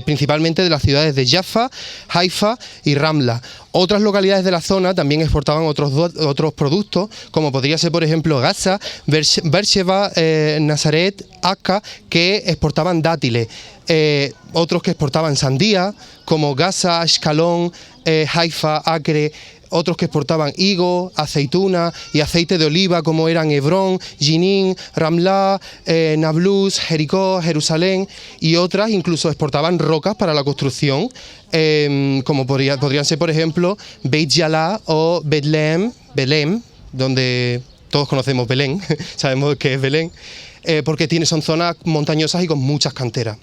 principalmente de las ciudades de Jaffa, Haifa y Ramla. Otras localidades de la zona también exportaban otros productos, como podría ser, por ejemplo, Gaza, Beersheba, Nazaret, Akka, que exportaban dátiles. Otros que exportaban sandía, como Gaza, Ashkelon, Haifa, Acre. Otros que exportaban higo, aceituna y aceite de oliva, como eran Hebrón, Jenin, Ramla, Nablus, Jericó, Jerusalén, y otras incluso exportaban rocas para la construcción, como podrían ser, por ejemplo, Beit Yalá o Belém, donde todos conocemos Belén, sabemos que es Belén, porque son zonas montañosas y con muchas canteras.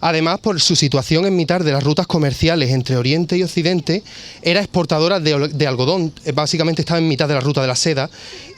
Además, por su situación en mitad de las rutas comerciales entre Oriente y Occidente, era exportadora de algodón, básicamente estaba en mitad de la ruta de la seda,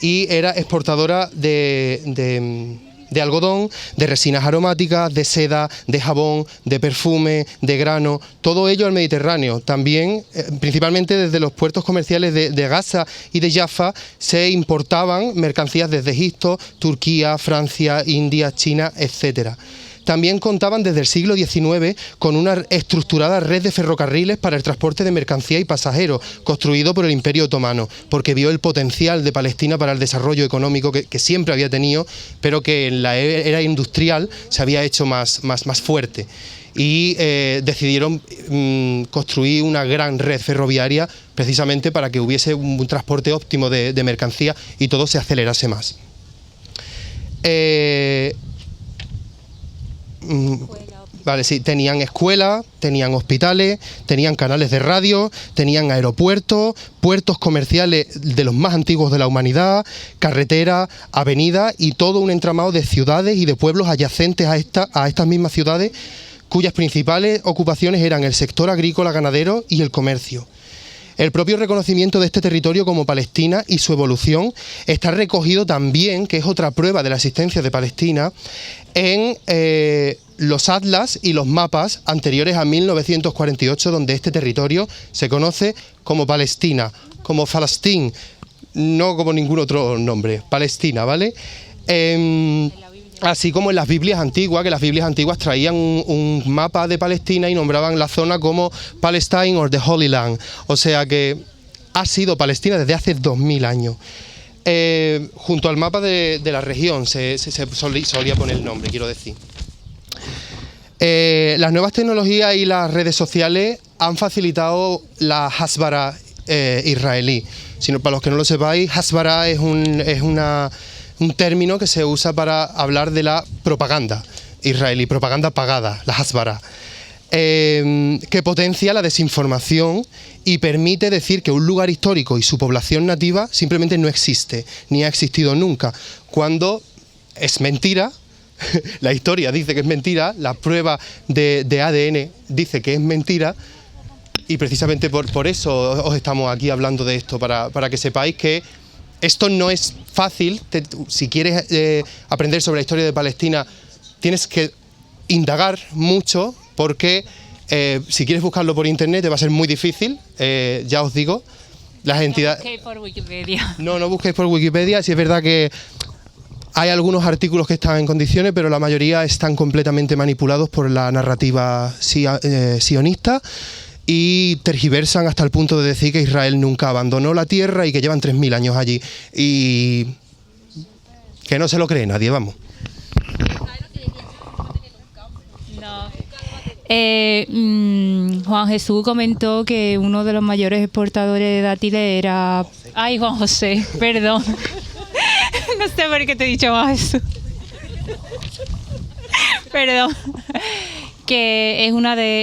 y era exportadora de algodón, de resinas aromáticas, de seda, de jabón, de perfume, de grano, todo ello al Mediterráneo. También, principalmente desde los puertos comerciales de Gaza y de Jaffa, se importaban mercancías desde Egipto, Turquía, Francia, India, China, etcétera. También contaban desde el siglo XIX con una estructurada red de ferrocarriles para el transporte de mercancía y pasajeros, construido por el Imperio Otomano, porque vio el potencial de Palestina para el desarrollo económico que siempre había tenido, pero que en la era industrial se había hecho más fuerte. Y decidieron construir una gran red ferroviaria precisamente para que hubiese un transporte óptimo de mercancía y todo se acelerase más. Vale, sí, tenían escuelas, tenían hospitales, tenían canales de radio, tenían aeropuertos, puertos comerciales de los más antiguos de la humanidad, carreteras, avenidas y todo un entramado de ciudades y de pueblos adyacentes a estas mismas ciudades, cuyas principales ocupaciones eran el sector agrícola, ganadero y el comercio. El propio reconocimiento de este territorio como Palestina y su evolución está recogido también, que es otra prueba de la existencia de Palestina, en los atlas y los mapas anteriores a 1948, donde este territorio se conoce como Palestina, como Falastín, no como ningún otro nombre, Palestina, ¿vale? Así como en las Biblias antiguas, que las Biblias antiguas traían un mapa de Palestina y nombraban la zona como Palestine or the Holy Land. O sea que ha sido Palestina desde hace 2000 años. Junto al mapa de la región se solía poner el nombre, quiero decir. Las nuevas tecnologías y las redes sociales han facilitado la Hasbara israelí. Para los que no lo sepáis, Hasbara es un término que se usa para hablar de la propaganda israelí, propaganda pagada, la Hasbara, que potencia la desinformación y permite decir que un lugar histórico y su población nativa simplemente no existe, ni ha existido nunca, cuando es mentira. La historia dice que es mentira, la prueba de ADN dice que es mentira, y precisamente por eso os estamos aquí hablando de esto, para que sepáis que esto no es fácil. Si quieres aprender sobre la historia de Palestina, tienes que indagar mucho, porque si quieres buscarlo por internet te va a ser muy difícil, ya os digo. Las entidades... No busquéis por Wikipedia. No busquéis por Wikipedia. Sí es verdad que hay algunos artículos que están en condiciones, pero la mayoría están completamente manipulados por la narrativa sionista. Y tergiversan hasta el punto de decir que Israel nunca abandonó la tierra y que llevan 3000 años allí. Y que no se lo cree nadie, vamos. No. Juan Jesús comentó que uno de los mayores exportadores de dátiles era... Ay, Juan José, perdón. No sé por qué te he dicho Juan Jesús. Perdón. Que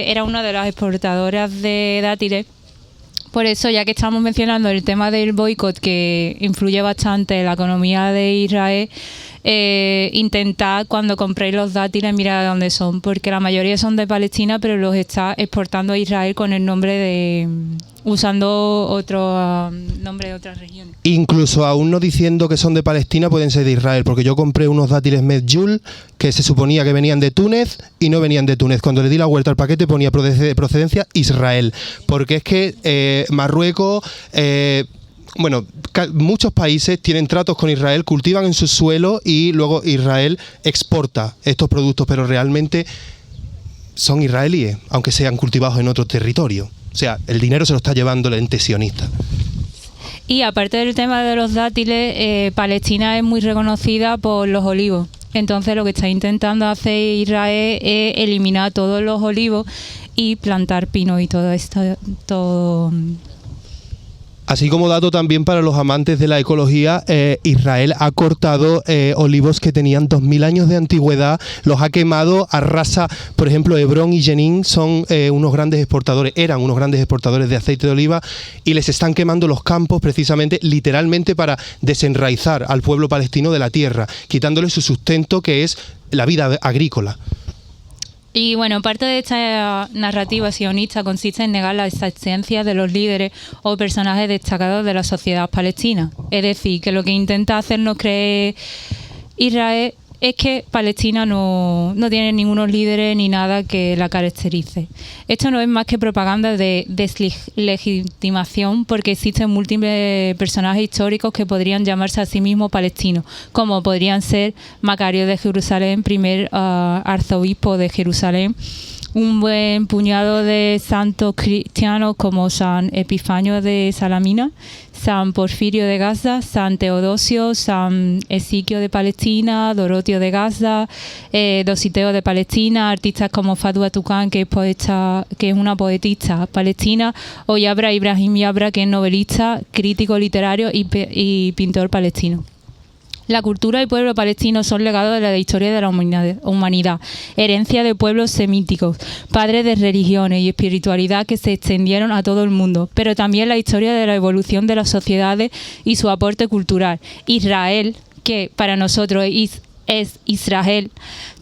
era una de las exportadoras de dátiles. Por eso, ya que estamos mencionando el tema del boicot, que influye bastante en la economía de Israel, intentad cuando compréis los dátiles mirar de dónde son, porque la mayoría son de Palestina, pero los está exportando a Israel con el nombre de... usando otro nombre de otras regiones. Incluso aún no diciendo que son de Palestina, pueden ser de Israel, porque yo compré unos dátiles Medjool que se suponía que venían de Túnez y no venían de Túnez. Cuando le di la vuelta al paquete ponía procedencia Israel, porque es que Marruecos... muchos países tienen tratos con Israel, cultivan en su suelo y luego Israel exporta estos productos, pero realmente son israelíes, aunque sean cultivados en otro territorio. O sea, el dinero se lo está llevando el ente sionista. Y aparte del tema de los dátiles, Palestina es muy reconocida por los olivos. Entonces lo que está intentando hacer Israel es eliminar todos los olivos y plantar pino y todo esto, todo... Así como dato también para los amantes de la ecología, Israel ha cortado olivos que tenían 2000 años de antigüedad, los ha quemado, arrasa, por ejemplo, Hebrón y Jenin son eran unos grandes exportadores de aceite de oliva, y les están quemando los campos precisamente, literalmente, para desenraizar al pueblo palestino de la tierra, quitándole su sustento, que es la vida agrícola. Y bueno, parte de esta narrativa sionista consiste en negar la existencia de los líderes o personajes destacados de la sociedad palestina. Es decir, que lo que intenta hacernos creer Israel es que Palestina no tiene ningunos líderes ni nada que la caracterice. Esto no es más que propaganda de deslegitimación, porque existen múltiples personajes históricos que podrían llamarse a sí mismos palestinos, como podrían ser Macario de Jerusalén, primer arzobispo de Jerusalén, un buen puñado de santos cristianos como San Epifanio de Salamina, San Porfirio de Gaza, San Teodosio, San Ezequiel de Palestina, Doroteo de Gaza, Dositeo de Palestina, artistas como Fatua Tucán, que es una poetista palestina, o Yabra Ibrahim Yabra, que es novelista, crítico literario y pintor palestino. La cultura y pueblo palestino son legados de la historia de la humanidad, herencia de pueblos semíticos, padres de religiones y espiritualidad que se extendieron a todo el mundo, pero también la historia de la evolución de las sociedades y su aporte cultural. Israel, que para nosotros es Israel,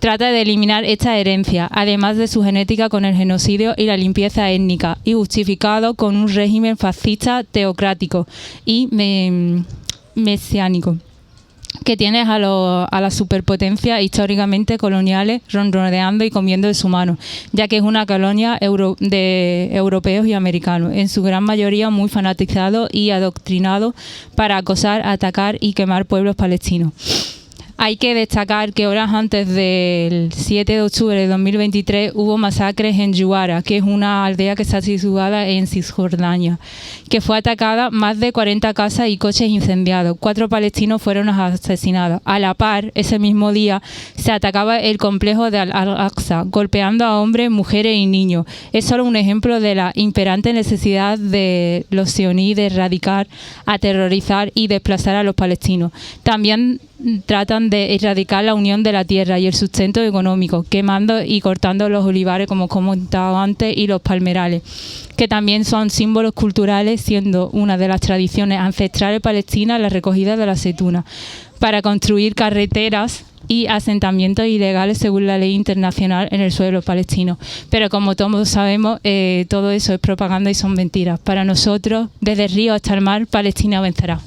trata de eliminar esta herencia, además de su genética con el genocidio y la limpieza étnica, y justificado con un régimen fascista, teocrático y mesiánico, que tienes a las superpotencias históricamente coloniales ronroneando y comiendo de su mano, ya que es una colonia de europeos y americanos, en su gran mayoría muy fanatizados y adoctrinados para acosar, atacar y quemar pueblos palestinos. Hay que destacar que horas antes del 7 de octubre de 2023 hubo masacres en Yuara, que es una aldea que está situada en Cisjordania, que fue atacada, más de 40 casas y coches incendiados. 4 palestinos fueron asesinados. A la par, ese mismo día, se atacaba el complejo de Al-Aqsa, golpeando a hombres, mujeres y niños. Es solo un ejemplo de la imperante necesidad de los sioníes de erradicar, aterrorizar y desplazar a los palestinos. También tratan de erradicar la unión de la tierra y el sustento económico, quemando y cortando los olivares, como comentaba antes, y los palmerales, que también son símbolos culturales, siendo una de las tradiciones ancestrales palestinas la recogida de la aceituna, para construir carreteras y asentamientos ilegales según la ley internacional en el suelo palestino. Pero como todos sabemos, todo eso es propaganda y son mentiras. Para nosotros, desde el río hasta el mar, Palestina vencerá.